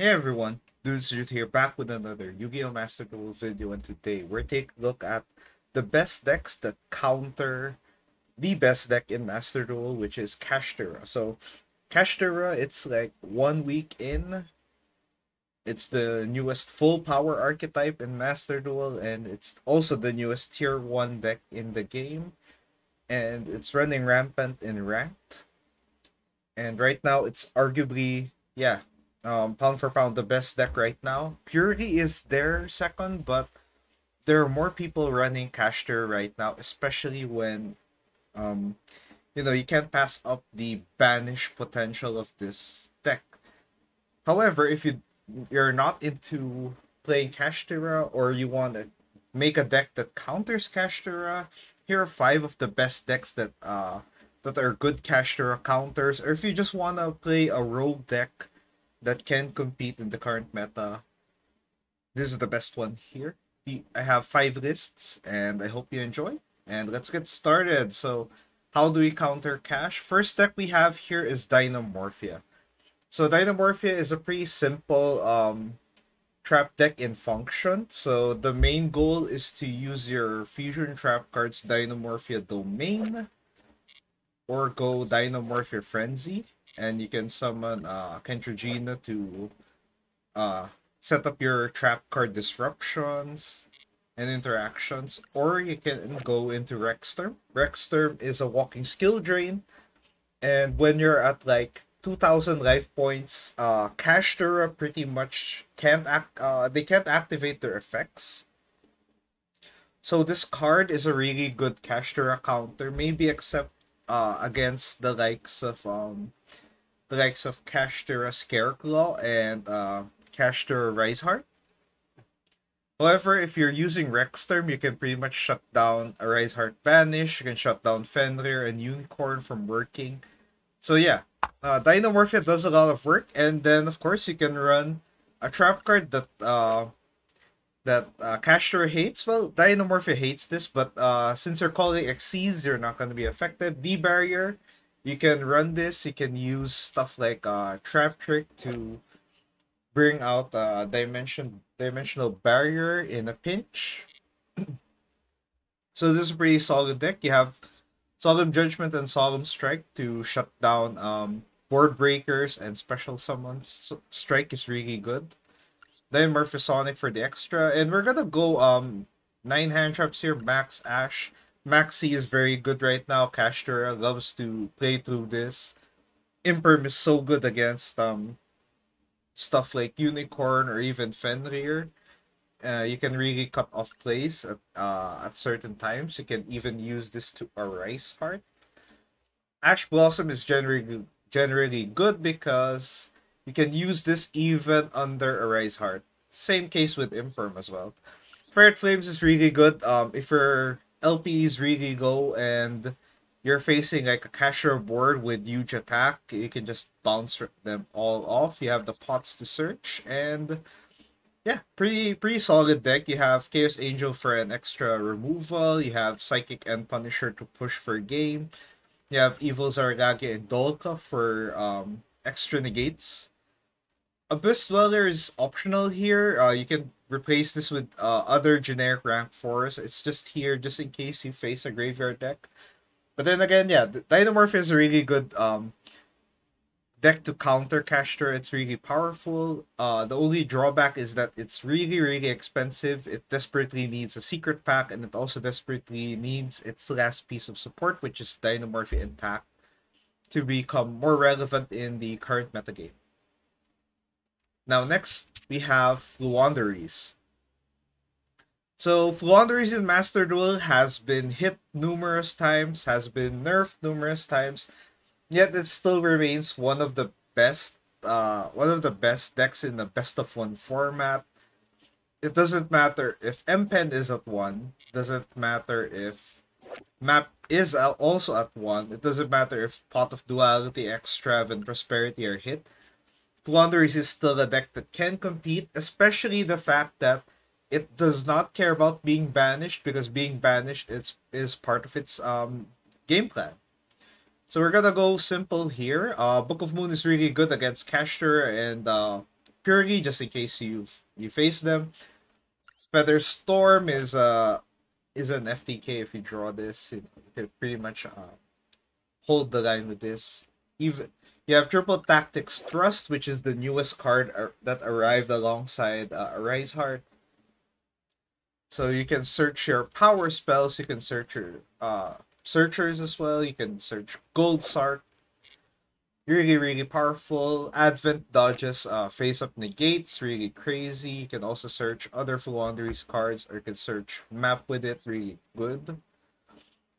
Hey everyone, Dudes here back with another Yu-Gi-Oh! Master Duel video, and today we're taking a look at the best decks that counter the best deck in Master Duel, which is Kashtira. So Kashtira, it's like 1 week in. It's the newest full power archetype in Master Duel, and it's also the newest tier 1 deck in the game. And it's running rampant in ranked. And right now it's arguably, pound for pound the best deck right now. Purity is their second, but there are more people running Caster right now, especially when um you can't pass up the banish potential of this deck. However, if you're not into playing Kashtira, or you want to make a deck that counters Kashtira, here are five of the best decks that are good Kashtira counters. Or if you just want to play a rogue deck that can compete in the current meta, this is the best one here. I have five lists, and I hope you enjoy. And let's get started. So, how do we counter Cash? First deck we have here is Dynamorphia. So Dynamorphia is a pretty simple trap deck in function. So the main goal is to use your fusion trap cards Dynamorphia Domain or go Dynamorphia Frenzy, and you can summon Kentrogena to uh, set up your trap card disruptions and interactions, or you can go into Rexterm. Rexterm is a walking skill drain, and when you're at like 2,000 life points, Kashtira pretty much they can't activate their effects. So this card is a really good Kashtira counter, maybe except against the likes of Kashtira Scareclaw and Kashtira Riseheart. However, if you're using Rexterm, you can pretty much shut down a Riseheart Banish, you can shut down Fenrir and Unicorn from working. So yeah, Dynamorphia does a lot of work, and then of course you can run a trap card that Kashtira hates. Well, Dynamorphia hates this, but since you're calling Xyz, you're not going to be affected. D Barrier, you can run this. You can use stuff like Trap Trick to bring out dimensional barrier in a pinch. So this is a pretty solid deck. You have Solemn Judgment and Solemn Strike to shut down board breakers and special summons. Strike is really good. Then Sonic for the extra. And we're gonna go 9 hand traps here, Max Ash. Maxi is very good right now. Kashtira loves to play through this. Imperm is so good against stuff like Unicorn or even Fenrir. You can really cut off plays at certain times. You can even use this to a Rice Heart. Ash Blossom is generally good because you can use this even under a Rice Heart. Same case with Imperm as well. Ferret Flames is really good. If your LP is really low and you're facing like a Kasher board with huge attack, you can just bounce them all off. You have the pots to search, and yeah, pretty solid deck. You have Chaos Angel for an extra removal. You have Psychic and Punisher to push for game. You have Evil Zargage and Dolka for extra negates. Abyss Dweller is optional here. You can replace this with other generic rank 4s. It's just here just in case you face a graveyard deck. But then again, yeah, Dynamorph is a really good deck to counter Kashtira. It's really powerful. The only drawback is that it's really expensive. It desperately needs a secret pack, and it also desperately needs its last piece of support, which is Dynamorphia Intact, to become more relevant in the current metagame. Now next we have Fluanderies. So Fluanderies in Master Duel has been hit numerous times, has been nerfed numerous times, yet it still remains one of the best decks in the best of one format. It doesn't matter if MPen is at 1, doesn't matter if map is also at 1, it doesn't matter if Pot of Duality, Extrav, and Prosperity are hit. Fluanderies is still a deck that can compete, especially the fact that it does not care about being banished, because being banished is part of its game plan. So we're gonna go simple here. Book of Moon is really good against Kashtira and purely just in case you face them. Feather Storm is an FTK if you draw this. You can pretty much hold the line with this. Even you have Triple Tactics Thrust, which is the newest card that arrived alongside Arise Heart. So you can search your power spells. You can search your searchers as well. You can search Gold Sark. Really, really powerful. Advent dodges face up negates, really crazy. You can also search other Fluanderies cards, or you can search map with it, really good.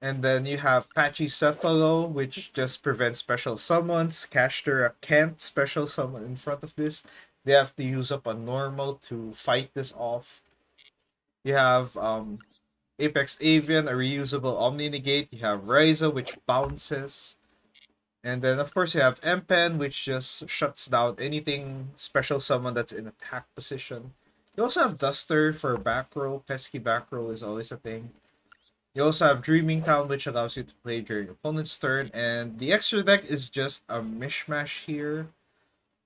And then you have Patchy Cephalo, which just prevents special summons. Kashtira can't special summon in front of this. They have to use up a normal to fight this off. You have Apex Avian, a reusable Omni Negate. You have Ryza, which bounces. And then, of course, you have Empen, which just shuts down anything special summon that's in attack position. You also have Duster for back row. Pesky back row is always a thing. You also have Dreaming Town, which allows you to play during your opponent's turn. And the extra deck is just a mishmash here.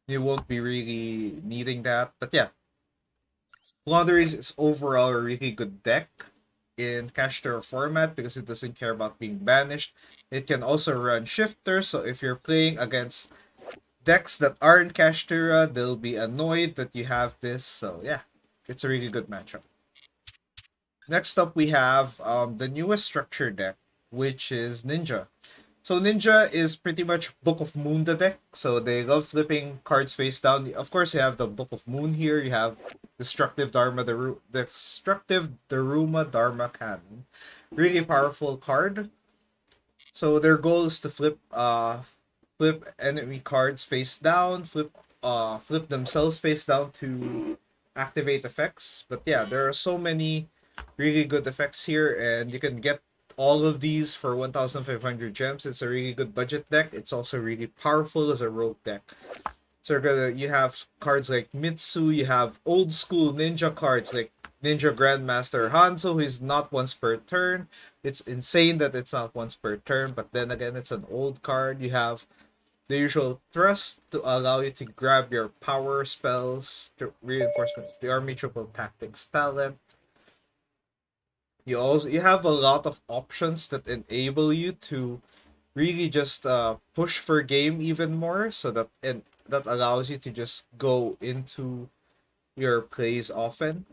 You won't be really needing that. But yeah, Laundries is overall a really good deck in Kashtira format because it doesn't care about being banished. It can also run Shifter, so if you're playing against decks that aren't Kashtira, they'll be annoyed that you have this. So yeah, it's a really good matchup. Next up, we have the newest structure deck, which is Ninja. So Ninja is pretty much Book of Moon the deck. So they love flipping cards face down. Of course, you have the Book of Moon here. You have Destructive Daruma Dharma Cannon. Really powerful card. So their goal is to flip enemy cards face down, flip themselves face down to activate effects. But yeah, there are so many really good effects here, and you can get all of these for 1,500 gems. It's a really good budget deck. It's also really powerful as a rogue deck. So you have cards like Mitsu, you have old school ninja cards like Ninja Grandmaster Hanzo, who is not once per turn. It's insane that it's not once per turn, but then again, it's an old card. You have the usual Thrust to allow you to grab your power spells, to reinforcement, the Army Triple Tactics Talent. You have a lot of options that enable you to really just push for game even more, so that and that allows you to just go into your plays often.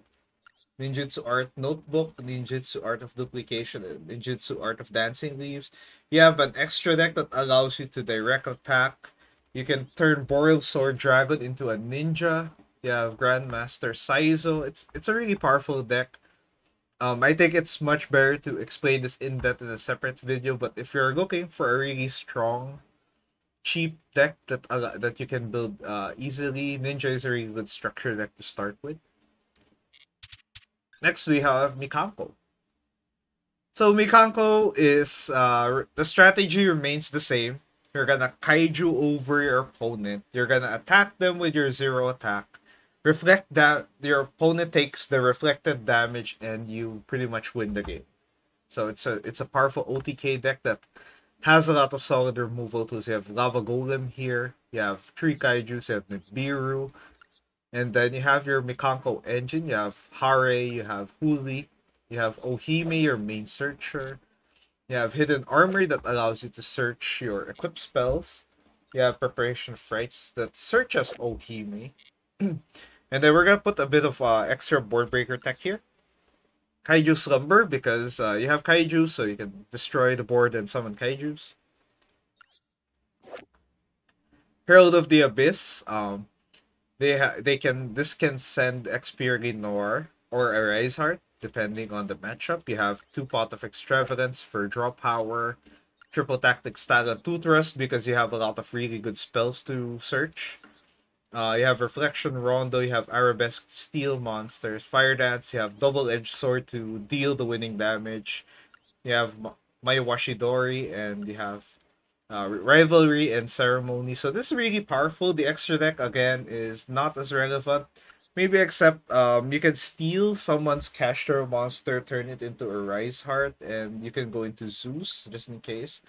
Ninjutsu Art Notebook, Ninjutsu Art of Duplication, and Ninjutsu Art of Dancing Leaves. You have an extra deck that allows you to direct attack. You can turn Boreal Sword Dragon into a ninja. You have Grandmaster Saizo. It's a really powerful deck. I think it's much better to explain this in depth in a separate video, but if you're looking for a really strong, cheap deck that you can build easily, Ninja is a really good structure deck to start with. Next, we have Mikanko. So Mikanko is the strategy remains the same. You're gonna kaiju over your opponent. You're gonna attack them with your 0 attack. Reflect that your opponent takes the reflected damage, and you pretty much win the game. So it's a powerful OTK deck that has a lot of solid removal tools. You have Lava Golem here. You have 3 kaijus. You have Nibiru. And then you have your Mikanko engine. You have Hare. You have Huli. You have Ohime, your main searcher. You have Hidden Armory that allows you to search your equipped spells. You have Preparation Frights that search as Ohime. And then we're going to put a bit of extra board breaker tech here. Kaiju Slumber, because you have Kaiju, so you can destroy the board and summon Kaijus. Herald of the Abyss. This can send Experience Noir or Arise Heart, depending on the matchup. You have 2 Pot of Extravagance for draw power, Triple Tactics Talent 2 Thrust because you have a lot of really good spells to search. You have Reflection Rondo, you have Arabesque Steel Monsters, Fire Dance, you have Double-Edged Sword to deal the winning damage. You have Mayawashidori, and you have Rivalry and Ceremony. So this is really powerful. The extra deck, again, is not as relevant. Maybe except you can steal someone's Kashtira monster, turn it into a Rise Heart, and you can go into Zeus, just in case.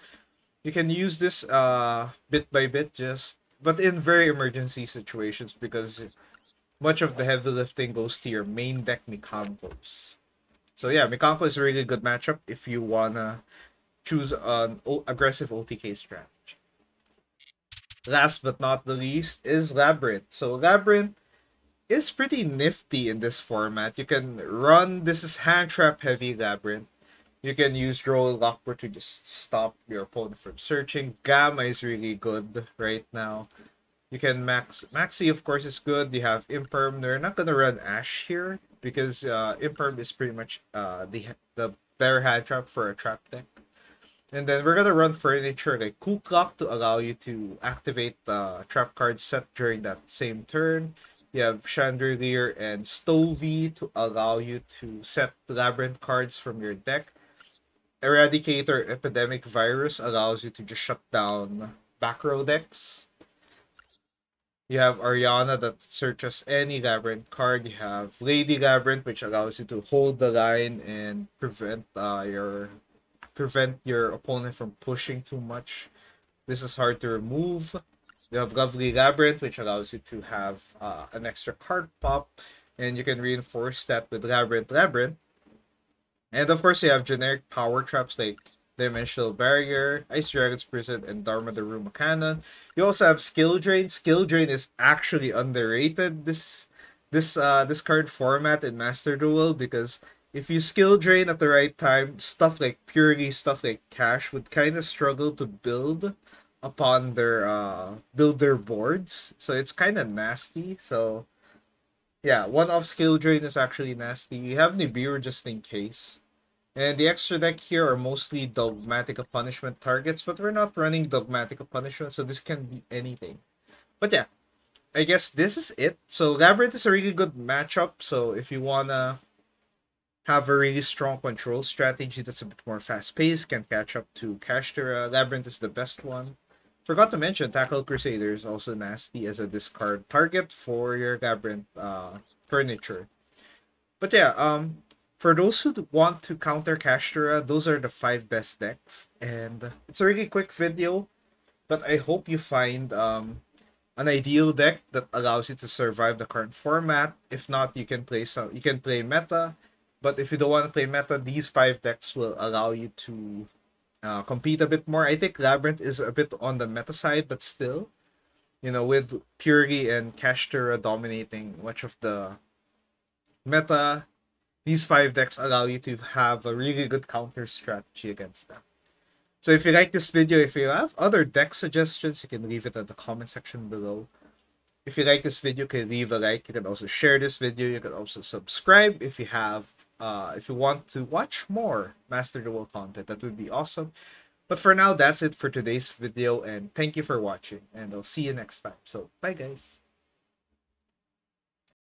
You can use this bit by bit, but in very emergency situations, because much of the heavy lifting goes to your main deck Mikonkos. So yeah, Mikanko is a really good matchup if you wanna choose an aggressive OTK strategy. Last but not the least is Labyrinth. So Labyrinth is pretty nifty in this format. You can run, this is hand trap heavy Labyrinth. You can use Droll Lockport to just stop your opponent from searching. Gamma is really good right now. You can Maxi, of course, is good. You have Imperm. They're not gonna run Ash here because Imperm is pretty much the better hand trap for a trap deck. And then we're gonna run furniture like Cool Clock to allow you to activate the trap cards set during that same turn. You have Chandelier and Stovey to allow you to set Labyrinth cards from your deck. Eradicator Epidemic Virus allows you to just shut down back row decks. You have Ariana that searches any Labyrinth card. You have Lady Labyrinth, which allows you to hold the line and prevent your opponent from pushing too much. This is hard to remove. You have Lovely Labyrinth, which allows you to have an extra card pop, and you can reinforce that with Labyrinth. And of course, you have generic power traps like Dimensional Barrier, Ice Dragon's Prison, and Dharma the Ruma Cannon. You also have Skill Drain. Skill Drain is actually underrated this card format in Master Duel because if you skill drain at the right time, stuff like Purity, stuff like Cash would kind of struggle to build upon their boards. So it's kind of nasty. So yeah, one off skill drain is actually nasty. You have Nibiru just in case. And the extra deck here are mostly Dogmatic Punishment targets, but we're not running Dogmatic Punishment, so this can be anything. But yeah, I guess this is it. So Labyrinth is a really good matchup. So if you wanna have a really strong control strategy that's a bit more fast-paced, can catch up to Kashtira, Labyrinth is the best one. Forgot to mention, Tackle Crusader is also nasty as a discard target for your Labyrinth furniture. But yeah, for those who want to counter Kashtira, those are the 5 best decks. And it's a really quick video, but I hope you find an ideal deck that allows you to survive the current format. If not, you can play meta. But if you don't want to play meta, these 5 decks will allow you to compete a bit more. I think Labyrinth is a bit on the meta side, but still, with Purity and Kashtira dominating much of the meta, these 5 decks allow you to have a really good counter strategy against them. So if you like this video, if you have other deck suggestions, you can leave it in the comment section below. If you like this video, you can leave a like. You can also share this video. You can also subscribe if you want to watch more Master Duel content. That would be awesome. But for now, that's it for today's video. And thank you for watching. And I'll see you next time. So, bye guys.